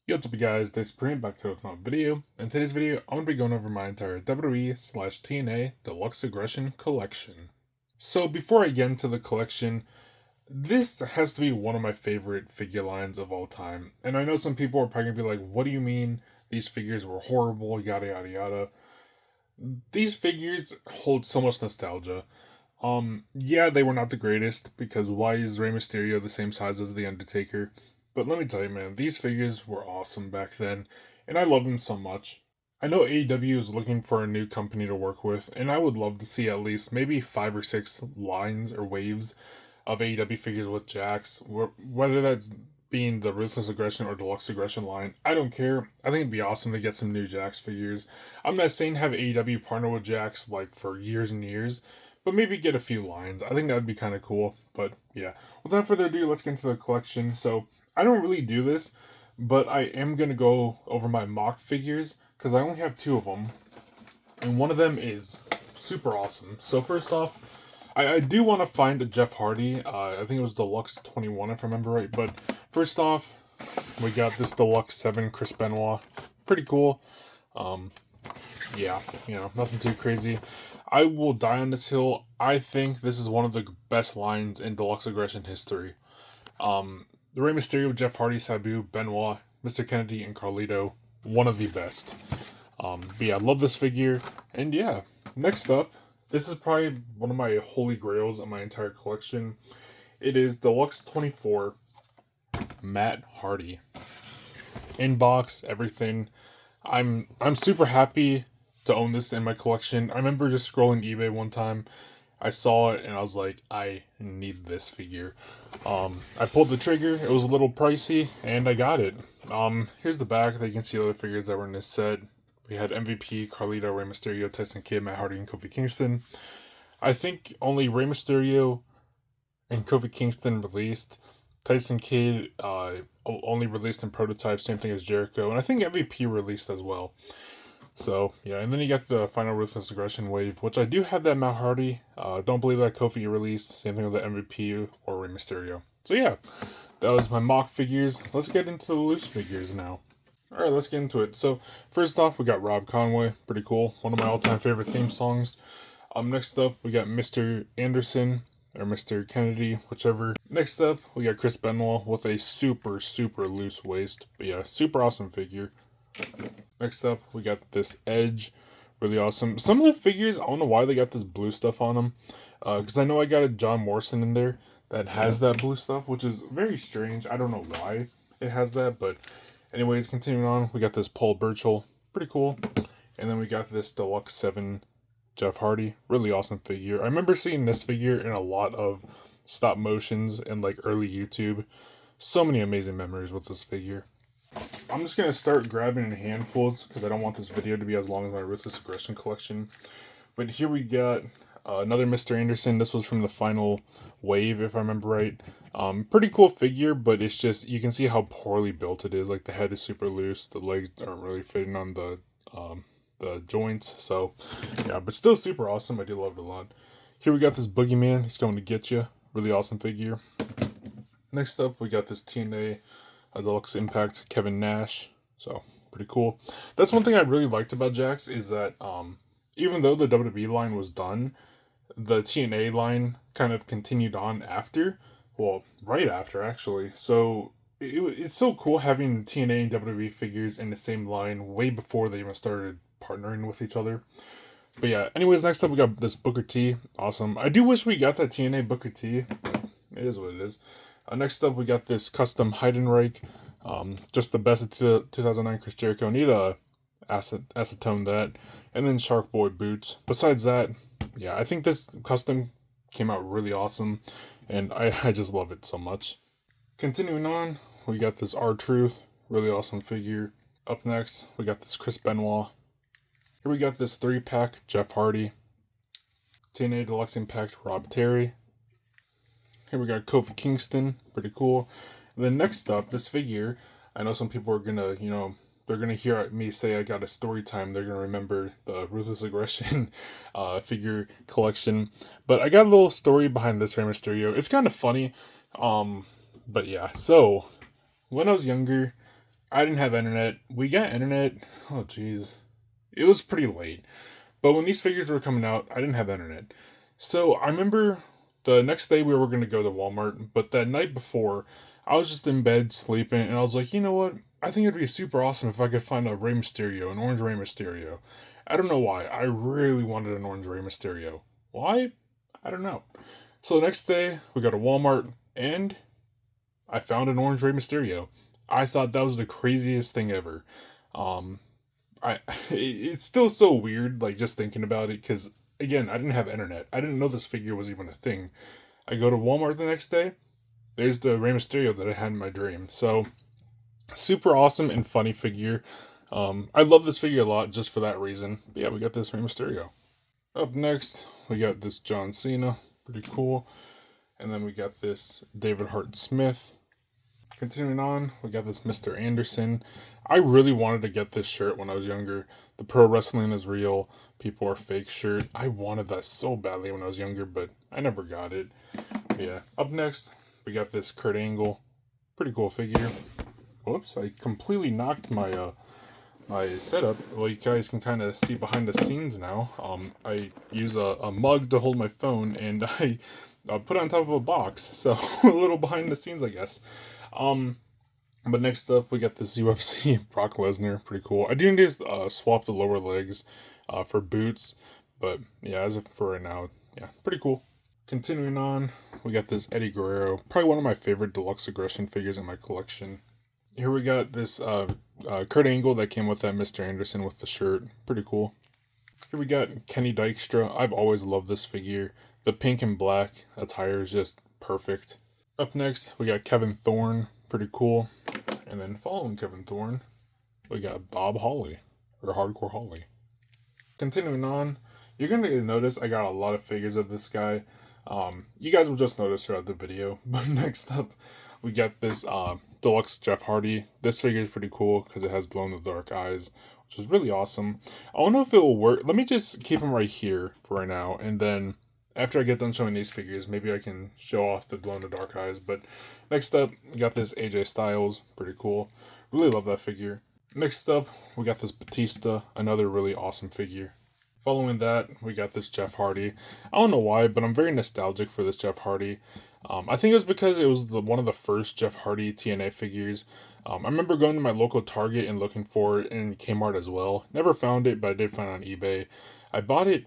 Yo, what's up guys, this is Supreme back to another video. In today's video, I'm going to be going over my entire WWE/TNA Deluxe Aggression collection. So before I get into the collection, this has to be one of my favorite figure lines of all time. And I know some people are probably going to be like, what do you mean these figures were horrible, yada yada yada. These figures hold so much nostalgia. Yeah, they were not the greatest, because why is Rey Mysterio the same size as The Undertaker? But let me tell you, man, these figures were awesome back then, and I love them so much. I know AEW is looking for a new company to work with, and I would love to see at least maybe 5 or 6 lines or waves of AEW figures with Jax, whether that's being the Ruthless Aggression or Deluxe Aggression line. I don't care. I think it'd be awesome to get some new Jax figures. I'm not saying have AEW partner with Jax like for years and years, but maybe get a few lines. I think that would be kind of cool. But yeah, without further ado, let's get into the collection. So I don't really do this, but I am going to go over my mock figures because I only have 2 of them, and one of them is super awesome. So first off, I do want to find a Jeff Hardy. I think it was Deluxe 21 if I remember right. But first off, we got this Deluxe 7 Chris Benoit. Pretty cool. Um, yeah, nothing too crazy. I will die on this hill. I think this is one of the best lines in Deluxe Aggression history. The Rey Mysterio, Jeff Hardy, Sabu, Benoit, Mr. Kennedy, and Carlito, one of the best. But yeah, I love this figure. And yeah, next up, this is probably one of my holy grails in my entire collection. It is Deluxe 24 Matt Hardy. Inbox, everything. I'm super happy to own this in my collection. I remember just scrolling eBay one time. I saw it and I was like, I need this figure. I pulled the trigger. It was a little pricey, and I got it. Here's the back. There you can see other figures that were in this set. We had MVP, Carlito, Rey Mysterio, Tyson Kidd, Matt Hardy, and Kofi Kingston. I think only Rey Mysterio and Kofi Kingston released. Tyson Kidd only released in prototype, same thing as Jericho, and I think MVP released as well. So yeah, and then you got the final Ruthless Aggression wave, which I do have that Matt Hardy. Don't believe that Kofi released. Same thing with the MVP or Rey Mysterio. So yeah, that was my mock figures. Let's get into the loose figures now. All right, let's get into it. So first off, we got Rob Conway, pretty cool. One of my all-time favorite theme songs. Next up, we got Mr. Anderson or Mr. Kennedy, whichever. Next up, we got Chris Benoit with a super loose waist. But yeah, super awesome figure. Next up, we got this Edge, really awesome. Some of the figures, I don't know why they got this blue stuff on them, because I know I got a John Morrison in there that has that blue stuff, which is very strange. I don't know why it has that, but anyways, continuing on, we got this Paul Burchill, pretty cool, and then we got this Deluxe 7 Jeff Hardy, really awesome figure. I remember seeing this figure in a lot of stop motions and like early YouTube. So many amazing memories with this figure. I'm just going to start grabbing in handfuls because I don't want this video to be as long as my Ruthless Aggression collection. But here we got another Mr. Anderson. This was from the final wave, if I remember right. Pretty cool figure, but it's just, you can see how poorly built it is. Like, the head is super loose. The legs aren't really fitting on the joints. So, yeah, but still super awesome. I do love it a lot. Here we got this Boogeyman. He's going to get you. Really awesome figure. Next up, we got this TNA Deluxe Impact Kevin Nash. So, pretty cool. That's one thing I really liked about Jax is that even though the WWE line was done, the TNA line kind of continued on after. Well, right after, actually. So, it's so cool having TNA and WWE figures in the same line way before they even started partnering with each other. But yeah, anyways, next up we got this Booker T. Awesome. I do wish we got that TNA Booker T. It is what it is. Next up, we got this custom Heidenreich. Just the best of 2009 Chris Jericho. Need a acetone that. And then Shark Boy boots. Besides that, yeah, I think this custom came out really awesome. And I just love it so much. Continuing on, we got this R-Truth. Really awesome figure. Up next, we got this Chris Benoit. Here we got this 3-pack Jeff Hardy. TNA Deluxe Impact Rob Terry. Here we got Kofi Kingston, pretty cool. And then next up, this figure, I know some people are gonna, they're gonna hear me say I got a story time. They're gonna remember the Ruthless Aggression figure collection. But I got a little story behind this Rey Mysterio. It's kind of funny, but yeah. So when I was younger, I didn't have internet. We got internet. Oh, jeez. It was pretty late. But when these figures were coming out, I didn't have internet. So I remember the next day we were going to go to Walmart, but that night before, I was just in bed sleeping, and I was like, you know what? I think it'd be super awesome if I could find a Rey Mysterio, an orange Rey Mysterio. I don't know why. I really wanted an orange Rey Mysterio. Why? I don't know. So the next day, we go to Walmart, and I found an orange Rey Mysterio. I thought that was the craziest thing ever. Um, I it's still so weird, like just thinking about it, because again, I didn't have internet. I didn't know this figure was even a thing. I go to Walmart the next day. There's the Rey Mysterio that I had in my dream. So super awesome and funny figure. I love this figure a lot just for that reason. But yeah, we got this Rey Mysterio. Up next, we got this John Cena, pretty cool. And then we got this David Hart Smith. Continuing on, we got this Mr. Anderson. I really wanted to get this shirt when I was younger. The Pro Wrestling is Real, People Are Fake shirt. I wanted that so badly when I was younger, but I never got it. But yeah, up next, we got this Kurt Angle. Pretty cool figure. Whoops, I completely knocked my setup. Well, you guys can kind of see behind the scenes now. I use a mug to hold my phone, and I put it on top of a box. So a little behind the scenes, I guess. But next up, we got this UFC Brock Lesnar. Pretty cool. I do need to swap the lower legs for boots. But yeah, as of for right now, yeah, pretty cool. Continuing on, we got this Eddie Guerrero. Probably one of my favorite Deluxe Aggression figures in my collection. Here we got this Kurt Angle that came with that Mr. Anderson with the shirt. Pretty cool. Here we got Kenny Dykstra. I've always loved this figure. The pink and black attire is just perfect. Up next, we got Kevin Thorne. Pretty cool. And then following Kevin Thorne, we got Bob Holly, or Hardcore Holly. Continuing on, you're going to notice I got a lot of figures of this guy. You guys will just notice throughout the video. But next up, we got this Deluxe Jeff Hardy. This figure is pretty cool because it has glow-in-the-dark eyes, which is really awesome. I don't know if it will work. Let me just keep him right here for right now, and then after I get done showing these figures, maybe I can show off the glow-in-the-dark eyes. But next up, we got this AJ Styles. Pretty cool. Really love that figure. Next up, we got this Batista. Another really awesome figure. Following that, we got this Jeff Hardy. I don't know why, but I'm very nostalgic for this Jeff Hardy. I think it was because it was one of the first Jeff Hardy TNA figures. I remember going to my local Target and looking for it in Kmart as well. Never found it, but I did find it on eBay. I bought it,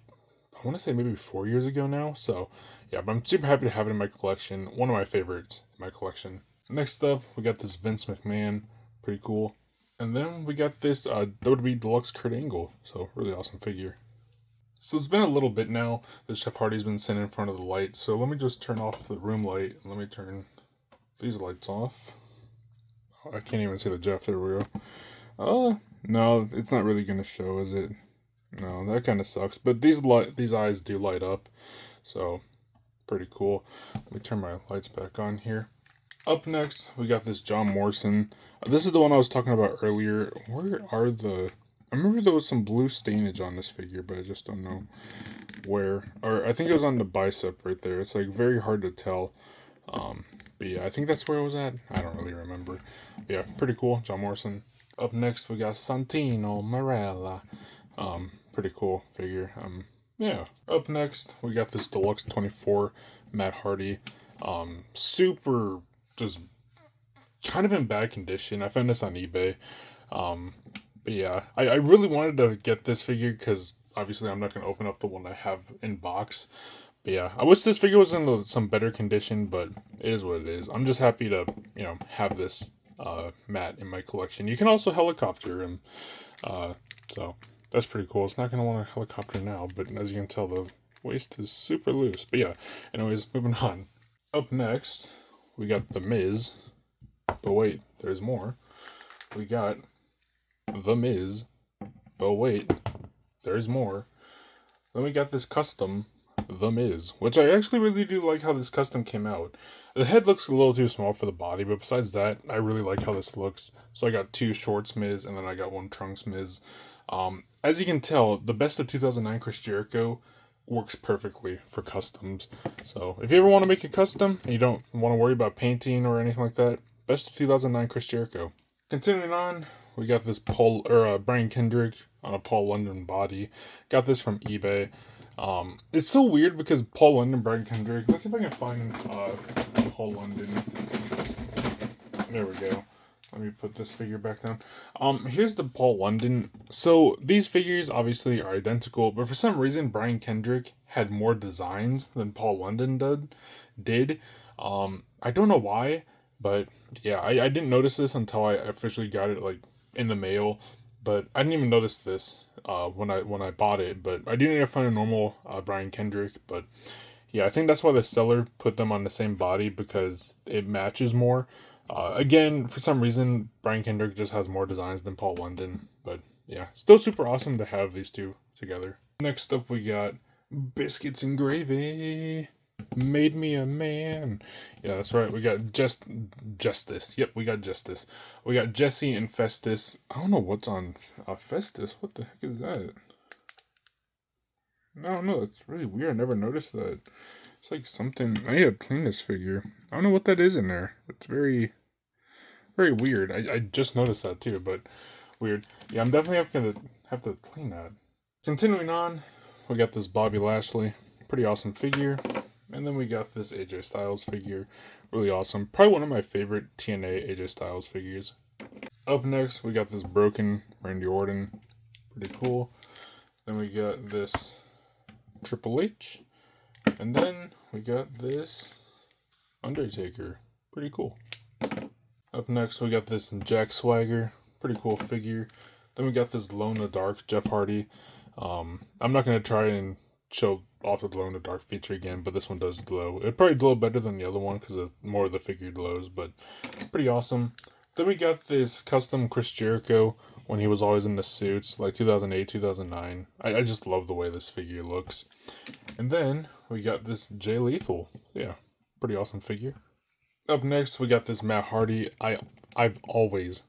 I want to say maybe 4 years ago now. So yeah, but I'm super happy to have it in my collection. One of my favorites in my collection. Next up, we got this Vince McMahon. Pretty cool. And then we got this WWE Deluxe Kurt Angle. So really awesome figure. So it's been a little bit now that Jeff Hardy's been sitting in front of the light. So let me just turn off the room light. Let me turn these lights off. Oh, I can't even see the Jeff. There we go. No, it's not really going to show, is it? No, that kind of sucks. But these eyes do light up. So pretty cool. Let me turn my lights back on here. Up next, we got this John Morrison. This is the one I was talking about earlier. Where are the... I remember there was some blue stainage on this figure, but I just don't know where. Or I think it was on the bicep right there. It's like very hard to tell. But yeah, I think that's where it was at. I don't really remember. Yeah, pretty cool. John Morrison. Up next, we got Santino Marella. Pretty cool figure. Yeah. Up next, we got this Deluxe 24 Matt Hardy. Super just kind of in bad condition. I found this on eBay. But yeah, I really wanted to get this figure because obviously I'm not going to open up the one I have in box. But yeah, I wish this figure was in some better condition, but it is what it is. I'm just happy to, have this Matt in my collection. You can also helicopter him. So that's pretty cool. It's not going to want a helicopter now, but as you can tell, the waist is super loose. But yeah, anyways, moving on. Up next, we got The Miz. But wait, there's more. We got The Miz. But wait, there's more. Then we got this custom The Miz, which I actually really do like how this custom came out. The head looks a little too small for the body, but besides that, I really like how this looks. So I got 2 shorts Miz, and then I got 1 trunks Miz. As you can tell, the Best of 2009 Chris Jericho works perfectly for customs. So if you ever want to make a custom and you don't want to worry about painting or anything like that, Best of 2009 Chris Jericho. Continuing on, we got this Brian Kendrick on a Paul London body. Got this from eBay. It's so weird because Paul London, Brian Kendrick. Let's see if I can find Paul London. There we go. Let me put this figure back down. Here's the Paul London. So these figures obviously are identical, but for some reason Brian Kendrick had more designs than Paul London did. I don't know why, but yeah, I didn't notice this until I officially got it like in the mail. But I didn't even notice this when I bought it. But I do need to find a normal Brian Kendrick. But yeah, I think that's why the seller put them on the same body because it matches more. Again, for some reason, Brian Kendrick just has more designs than Paul London. But yeah, still super awesome to have these two together. Next up, we got Biscuits and Gravy. Made me a man. Yeah, that's right. We got Justice. Yep, we got Justice. We got Jesse and Festus. I don't know what's on Festus. What the heck is that? I don't know. It's really weird. I never noticed that. It's like something. I need to clean this figure. I don't know what that is in there. It's very, very weird. I just noticed that too, but weird. Yeah, I'm definitely gonna have to clean that. Continuing on, we got this Bobby Lashley. Pretty awesome figure. And then we got this AJ Styles figure. Really awesome. Probably one of my favorite TNA AJ Styles figures. Up next, we got this broken Randy Orton. Pretty cool. Then we got this Triple H. And then we got this Undertaker. Pretty cool. Up next, we got this Jack Swagger. Pretty cool figure. Then we got this Glow in the Dark Jeff Hardy. I'm not going to try and show off the Glow in the Dark feature again, but this one does glow. It probably glow better than the other one because more of the figure glows, but pretty awesome. Then we got this custom Chris Jericho when he was always in the suits, like 2008, 2009. I just love the way this figure looks. And then we got this Jay Lethal. Yeah, pretty awesome figure. Up next, we got this Matt Hardy. I've always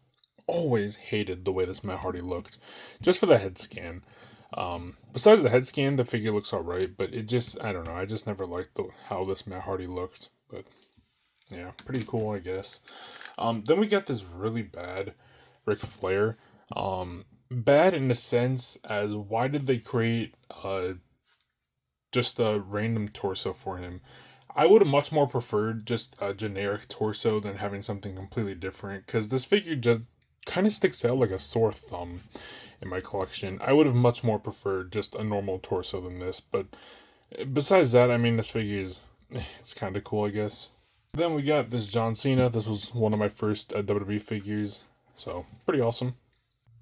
hated the way this Matt Hardy looked, just for the head scan. Besides the head scan, the figure looks alright, but it just, I don't know, I just never liked how this Matt Hardy looked, but yeah, pretty cool, I guess. Then we got this really bad Ric Flair. Bad in the sense as why did they create just a random torso for him? I would have much more preferred just a generic torso than having something completely different, because this figure just kind of sticks out like a sore thumb in my collection. I would have much more preferred just a normal torso than this, but besides that, I mean, this figure is, it's kind of cool, I guess. Then we got this John Cena. This was one of my first WWE figures, so pretty awesome.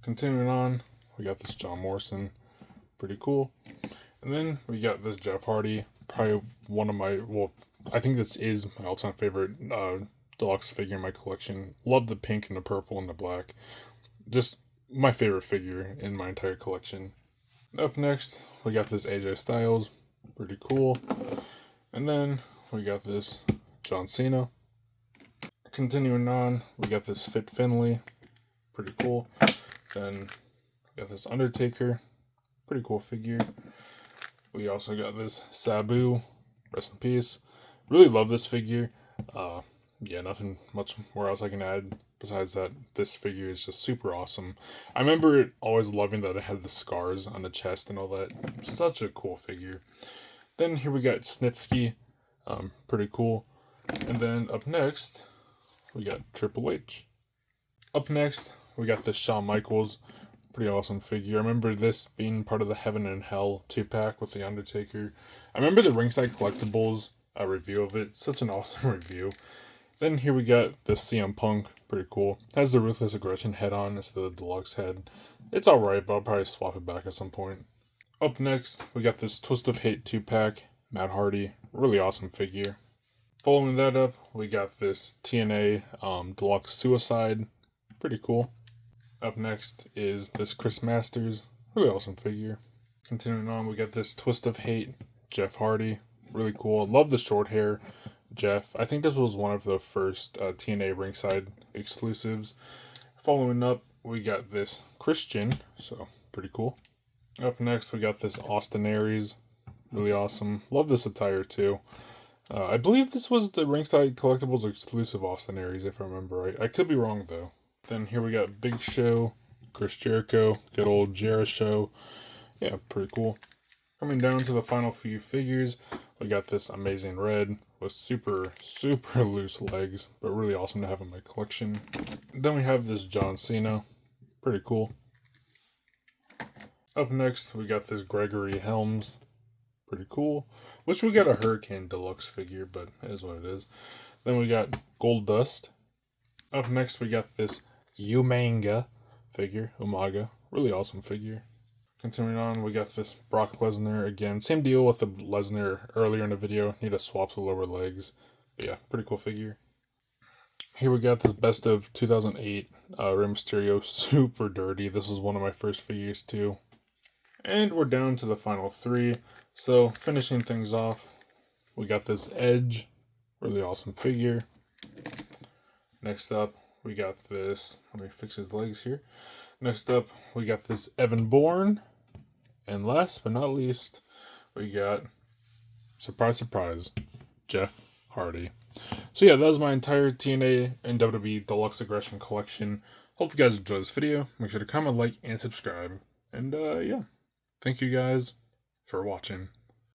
Continuing on, we got this John Morrison. Pretty cool. And then we got this Jeff Hardy. Probably one of my, well, I think this is my all-time favorite deluxe figure in my collection. Love the pink and the purple and the black. Just my favorite figure in my entire collection. Up next, we got this AJ Styles. Pretty cool. And then we got this John Cena. Continuing on, we got this Fit Finlay. Pretty cool. Then we got this Undertaker. Pretty cool figure. We also got this Sabu. Rest in peace. Really love this figure. Yeah, nothing much more else I can add besides that this figure is just super awesome. I remember always loving that it had the scars on the chest and all that. Such a cool figure. Then here we got Snitsky. Pretty cool. And then up next, we got Triple H. Up next, we got this Shawn Michaels. Pretty awesome figure. I remember this being part of the Heaven and Hell 2-pack with The Undertaker. I remember the Ringside Collectibles review of it. Such an awesome review. Then here we got this CM Punk. Pretty cool. Has the Ruthless Aggression head on instead of the deluxe head. It's alright, but I'll probably swap it back at some point. Up next, we got this Twist of Hate 2-pack. Matt Hardy. Really awesome figure. Following that up, we got this TNA Deluxe Suicide. Pretty cool. Up next is this Chris Masters. Really awesome figure. Continuing on, we got this Twist of Hate Jeff Hardy. Really cool. Love the short hair Jeff. I think this was one of the first TNA Ringside exclusives. Following up, we got this Christian. So, pretty cool. Up next, we got this Austin Aries. Really awesome. Love this attire too. I believe this was the Ringside Collectibles exclusive Austin Aries, if I remember right. I could be wrong though. Then here we got Big Show, Chris Jericho, good old Jericho Show. Yeah, pretty cool. Coming down to the final few figures, we got this amazing red with super loose legs, but really awesome to have in my collection. Then we have this John Cena, pretty cool. Up next, we got this Gregory Helms, pretty cool. Wish we got a Hurricane Deluxe figure, but it is what it is. Then we got Gold Dust. Up next, we got this Umaga figure, really awesome figure. Continuing on, we got this Brock Lesnar again. Same deal with the Lesnar earlier in the video. Need to swap the lower legs. But yeah, pretty cool figure. Here we got this best of 2008 Rey Mysterio, super dirty. This was one of my first figures too. And we're down to the final three. So finishing things off, we got this Edge, really awesome figure. Next up, we got this, let me fix his legs here. Next up, we got this Evan Bourne. And last but not least, we got, surprise, surprise, Jeff Hardy. So yeah, that was my entire TNA and WWE Deluxe Aggression collection. Hope you guys enjoyed this video. Make sure to comment, like, and subscribe. And yeah, thank you guys for watching.